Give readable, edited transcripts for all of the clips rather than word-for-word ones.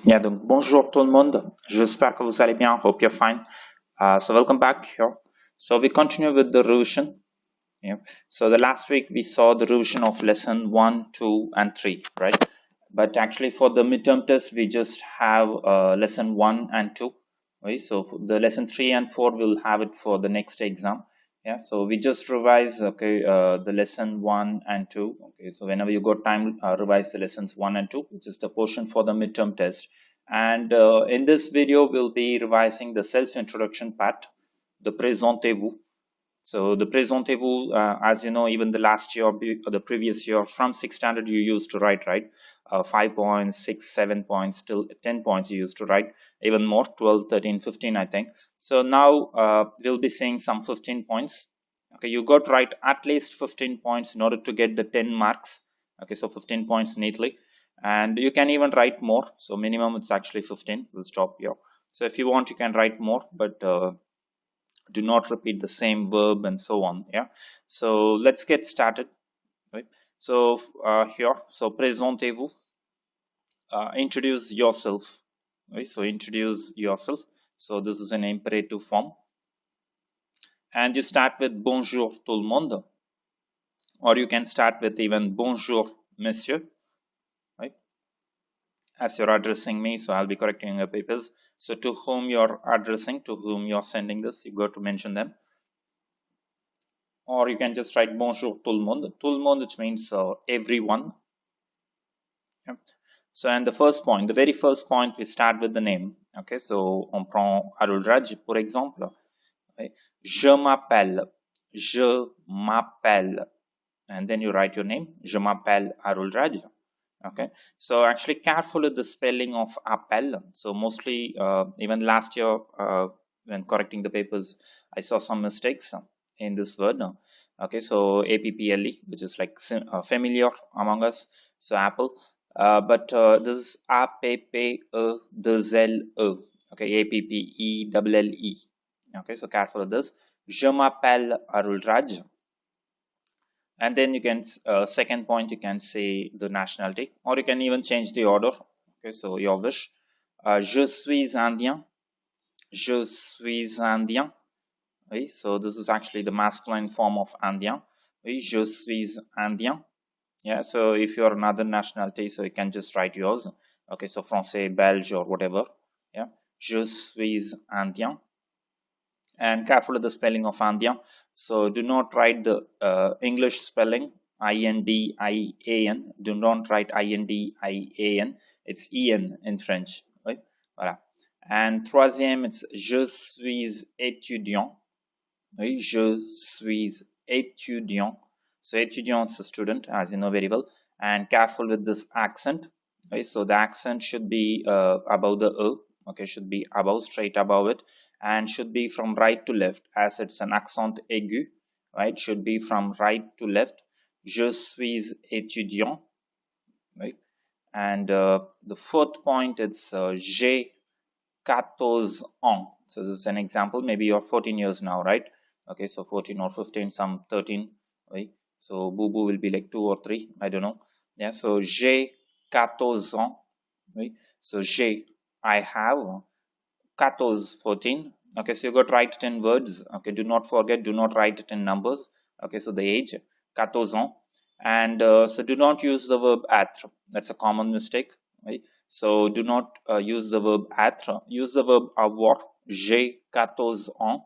Yeah, donc bonjour tout le monde. J'espère que vous allez bien. Hope you're fine. So welcome back here. So we continue with the revision. Yeah. So the last week we saw the revision of lesson 1, 2, and 3, right? But actually for the midterm test we just have lesson 1 and 2. Right? So for the lesson 3 and 4 we'll have it for the next exam. Yeah, so we just revise the lesson 1 and 2. Okay, so whenever you got time, revise the lessons 1 and 2, which is the portion for the midterm test. And in this video we'll be revising the self introduction part, the presentez-vous. So the presentez-vous, as you know, even the last year or the previous year, from 6th standard you used to write, right? 5 points, 6, 7 points, till 10 points you used to write, even more, 12, 13, 15, I think. So now we'll be seeing some 15 points. Okay, you got to write at least 15 points in order to get the 10 marks. Okay, so 15 points neatly. And you can even write more. So minimum it's actually 15. We'll stop here. So if you want, you can write more, but do not repeat the same verb and so on. Yeah, so let's get started, right? So here, so présentez-vous, introduce yourself, right? So introduce yourself. So this is an imperative form, and you start with bonjour tout le monde, or you can start with even bonjour monsieur, right? As you're addressing me, so I'll be correcting your papers. So to whom you're addressing, to whom you're sending this, you got to mention them. Or you can just write bonjour tout le monde. Tout le monde, which means everyone. Yeah. So, and the first point, the very first point, we start with the name. Okay, so on prend Arul Raj, pour exemple. Okay. Je m'appelle. Je m'appelle. And then you write your name. Je m'appelle Arul Raj. Okay, so actually careful with the spelling of appel. So mostly, even last year, when correcting the papers, I saw some mistakes in this word. Okay, so apple, which is like familiar among us, so apple, but this is appe okay, appe. Okay, so careful of this. Je m'appelle Arul Raj. And then you can second point, you can say the nationality, or you can even change the order. Okay, so your wish. Je suis indien. Je suis indien. Oui, so this is actually the masculine form of indien. Oui, je suis indien. Yeah, so if you're another nationality, so you can just write yours. Okay, so français, belge, or whatever. Yeah, je suis indien. And careful with the spelling of indien. So do not write the English spelling INDIAN. Do not write INDIAN. It's EN in French. Right? Voilà. And troisième, it's je suis étudiant. Oui, je suis étudiant. So étudiant is a student, as you know very well. And careful with this accent. Okay, so the accent should be above the E. Okay, should be above, straight above it, and should be from right to left, as it's an accent aigu. Right, should be from right to left. Je suis étudiant. Right, and the fourth point, it's j'ai 14 ans. So this is an example. Maybe you're 14 years now, right? Okay, so 14 or 15, some 13, right? So boo boo will be like 2 or 3, I don't know. Yeah, so j'ai 14 ans, right? So j'ai, I have, 14, 14. Okay, so you got to write it in words. Okay, do not forget, do not write it in numbers. Okay, so the age, 14 ans. And so do not use the verb être. That's a common mistake, right? So do not use the verb être. Use the verb avoir. J'ai 14 ans.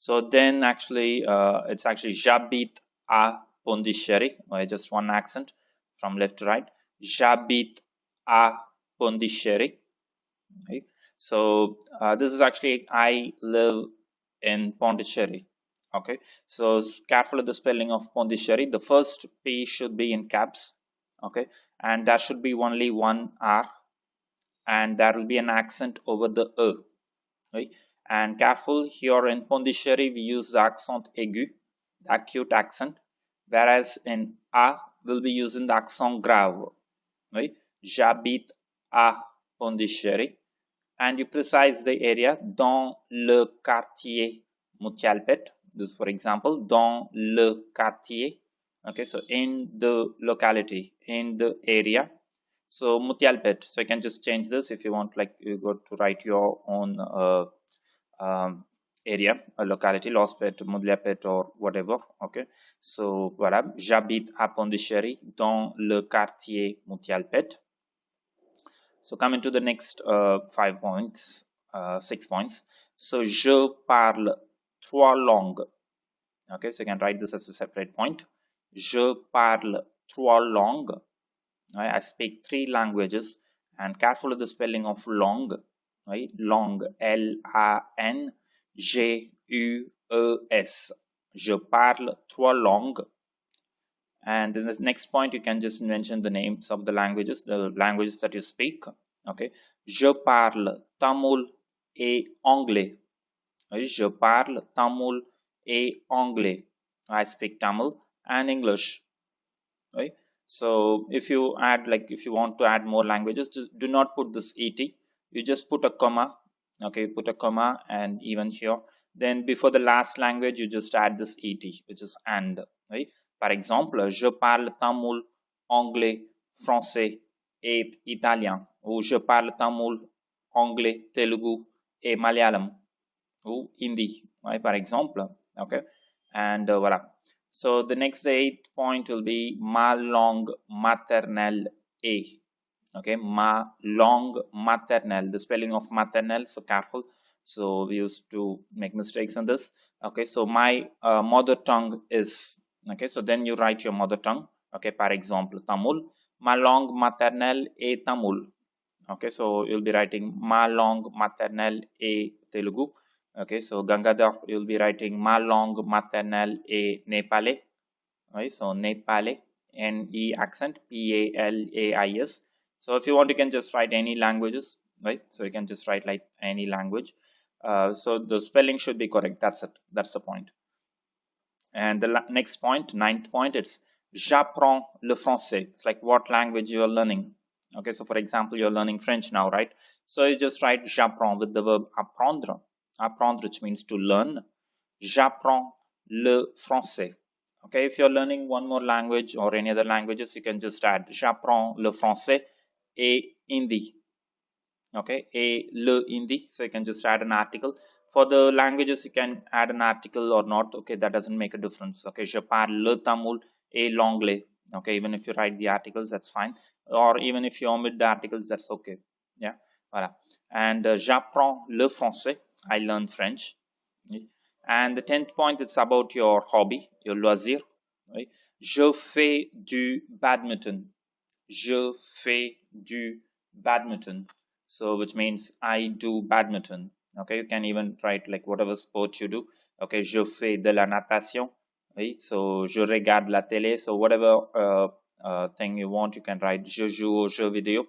So then actually, it's actually j'habite à Pondichéry. Just one accent from left to right. J'habite à Pondichéry. Okay. So this is actually I live in Pondicherry. Okay, so careful of the spelling of Pondicherry. The first P should be in caps. Okay, and there should be only one R, and there will be an accent over the E. Okay, and careful here in Pondicherry we use the accent aigu, the acute accent, whereas in A we'll be using the accent grave. Okay, j'habite à Pondicherry. And you precise the area dans le quartier Moutialpet. This, for example, dans le quartier. Okay, so in the locality, in the area. So Mutyalpet. So you can just change this if you want, like you got to write your own um, area, a locality, Lospet, Mutyalpet or whatever. Okay. So voilà. J'habite à Pondichéry dans le quartier Mutyalpet. So coming to the next 5 points, 6 points. So je parle trois langues. Okay, so you can write this as a separate point. Je parle trois langues. Right? I speak 3 languages, and careful of the spelling of long. Right? Langue, L-A-N-G-U-E-S. Je parle trois langues. And in this next point, you can just mention the names of the languages that you speak. Okay. Je parle Tamil et anglais. Je parle Tamil et anglais. I speak Tamil and English. Right. So if you add, like if you want to add more languages, just do not put this et. You just put a comma. Okay, put a comma, and even here, then before the last language you just add this et, which is and. Right. Par exemple, je parle Tamil, anglais, français et italien. Ou je parle Tamil, anglais, telugu et malayalam. Ou hindi. Right, par exemple. Okay. And voilà. So the next 8 point will be ma langue maternelle est. Okay, ma langue maternelle. The spelling of maternelle, so careful. So we used to make mistakes in this. Okay, so my mother tongue is. Okay, so then you write your mother tongue. Okay, par exemple, Tamil. Ma langue maternelle est Tamil. Okay, so you'll be writing ma langue maternelle est Telugu. Okay, so Gangadhar, you'll be writing ma langue maternelle est Nepalais. Right, so Nepalais, N-E accent, P-A-L-A-I-S. So if you want, you can just write any languages, right? So you can just write like any language. So the spelling should be correct. That's it. That's the point. And the next point, 9th point, it's j'apprends le français. It's like what language you're learning. Okay, so for example, you're learning French now, right? So you just write j'apprends with the verb apprendre. Apprendre, which means to learn. J'apprends le français. Okay, if you're learning one more language or any other languages, you can just add j'apprends le français et hindi. Okay, et le hindi. So you can just add an article. For the languages, you can add an article or not. Okay, that doesn't make a difference. Okay, je parle le tamil et l'anglais. Okay, even if you write the articles, that's fine. Or even if you omit the articles, that's okay. Yeah, voilà. And j'apprends le français. I learn French. And the 10th point, it's about your hobby, your loisir. Right? Je fais du badminton. Je fais du badminton. So which means I do badminton. Okay, you can even write like whatever sport you do. Okay, je fais de la natation. Right? So je regarde la télé. So whatever thing you want, you can write je joue aux jeux vidéo.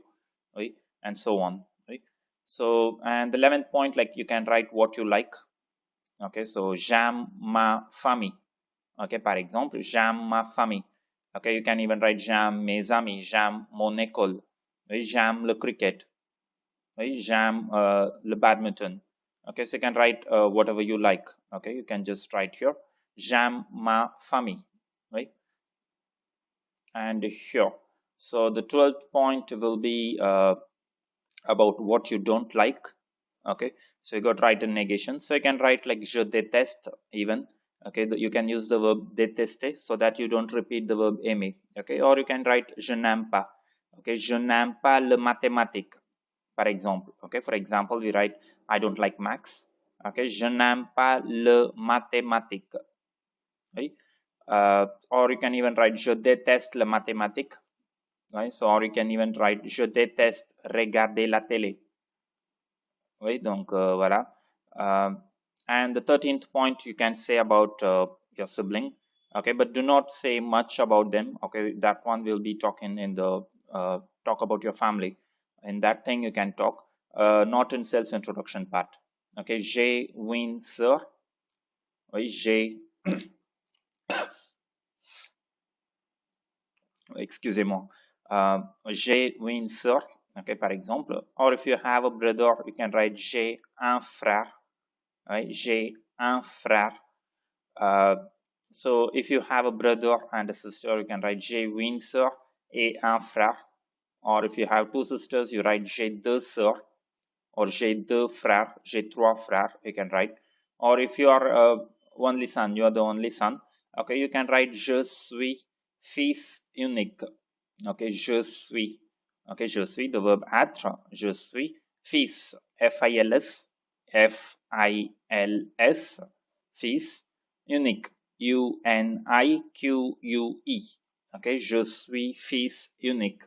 Right? And so on. Right? So, and the 11th point, like you can write what you like. Okay, so j'aime ma famille. Okay, par exemple, j'aime ma famille. Okay, you can even write j'aime mes amis, j'aime mon école. Oui, j'aime le cricket. Oui, j'aime le badminton. Okay, so you can write whatever you like. Okay, you can just write here j'aime ma famille. Right? And here. So the 12th point will be about what you don't like. Okay, so you got to write a negation. So you can write like je déteste even. Okay, you can use the verb détester so that you don't repeat the verb aimer. Okay, or you can write je n'aime pas. Okay, je n'aime pas le mathématique, par exemple. Okay, for example, we write I don't like maths. Okay, je n'aime pas le mathématique. Right? Or you can even write je déteste le mathématique. Right? So, or you can even write je déteste regarder la télé. Oui, donc voilà. And the 13th point you can say about your sibling. Okay, but do not say much about them. Okay, that one will be talking in the talk about your family. In that thing you can talk, not in self-introduction part. Okay, j'ai une sœur. Oui, j'ai. Excusez-moi. J'ai une sœur. Okay, par exemple. Or if you have a brother, you can write j'ai un frère. Right? J'ai un frère. So if you have a brother and a sister, you can write j'ai une sœur et un frère. or if you have two sisters, you write j'ai deux sœurs, or j'ai deux frères, j'ai trois frères, you can write. Or if you are only son, you are the only son, okay, you can write je suis fils unique. Okay, je suis. Okay, je suis, the verb être, je suis fils, F-I-L-S, F-I-L-S, fils unique, U-N-I-Q-U-E. Okay, je suis fils unique.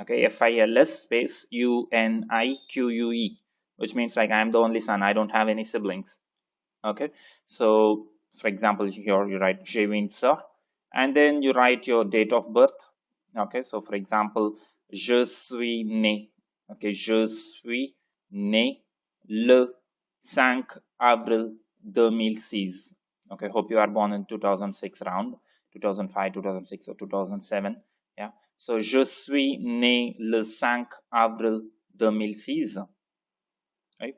Okay, F-I-L-S space U-N-I-Q-U-E, which means like I am the only son, I don't have any siblings. Okay, so for example, here you write j'ai 20 sœurs, and then you write your date of birth. Okay, so for example, je suis né. Okay, je suis né le 5 avril 2006. Okay, hope you are born in 2006 around 2005, 2006 or 2007. Yeah, so je suis né le 5 avril 2006. Right?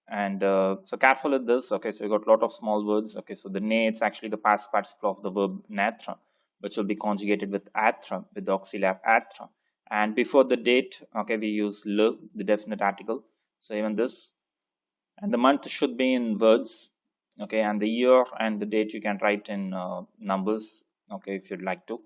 And so careful with this. Okay, so you got a lot of small words. Okay, so the ne, it's actually the past participle of the verb naître, which will be conjugated with être, with the auxiliary être. And before the date, okay, we use le, the definite article. So even this, and the month should be in words. Okay, and the year and the date you can write in numbers. Okay, if you'd like to.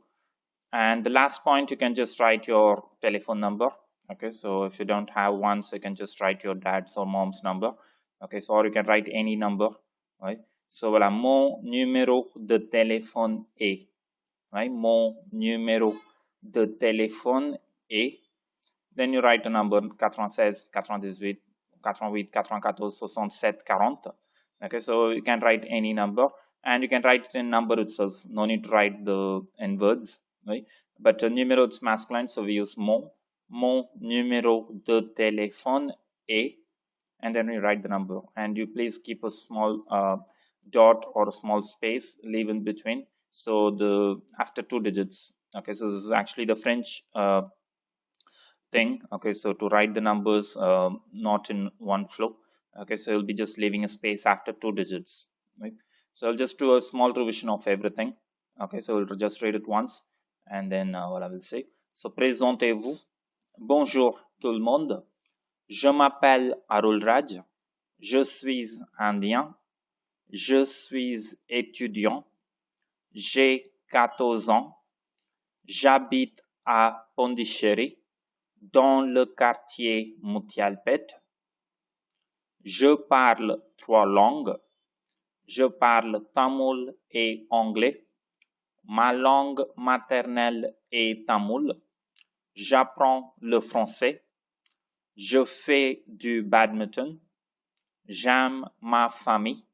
And the last point, you can just write your telephone number. Okay, so if you don't have one, so you can just write your dad's or mom's number. Okay, so or you can write any number, right? So voilà, mon numéro de téléphone est, right? Mon numéro de téléphone est. Then you write a number 96, 98, 88, 94, 67, 40. Okay, so you can write any number, and you can write it in number itself. No need to write the in words, right? But numéro it's masculine, so we use mon. Mon numéro de téléphone est, and then we write the number. And you please keep a small dot or a small space, leave in between. So the after 2 digits. Okay, so this is actually the French thing. Okay, so to write the numbers not in one flow. Okay, so you'll be just leaving a space after 2 digits, right? So I'll just do a small revision of everything. Okay, so we'll just read it once, and then what I will say. So presentez-vous. Bonjour tout le monde. Je m'appelle Arul Raj. Je suis indien. Je suis étudiant. J'ai 14 ans. J'habite à Pondichéry, dans le quartier Moutialpet. Je parle 3 langues. Je parle tamoul et anglais. Ma langue maternelle est tamoul. J'apprends le français. Je fais du badminton. J'aime ma famille.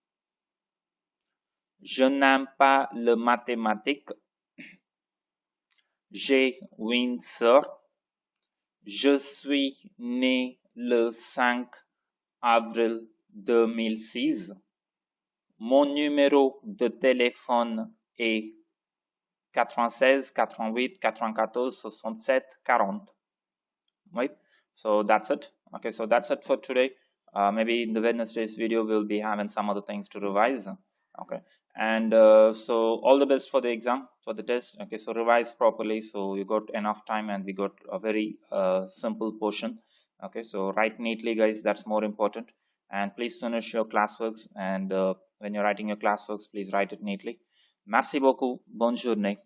Je n'aime pas le mathématique. J'ai 8 sœurs. Je suis né le 5 avril 2006. Mon numéro de téléphone est 96 88 94 67 40. Right? So that's it. Okay, so that's it for today. Maybe in the Wednesday's video we'll be having some other things to revise. Okay, and so all the best for the exam, for the test. Okay, so revise properly, so you got enough time, and we got a very simple portion. Okay, so write neatly, guys, that's more important. And please finish your classworks, and when you're writing your classworks, please write it neatly. Merci beaucoup, bonne journée.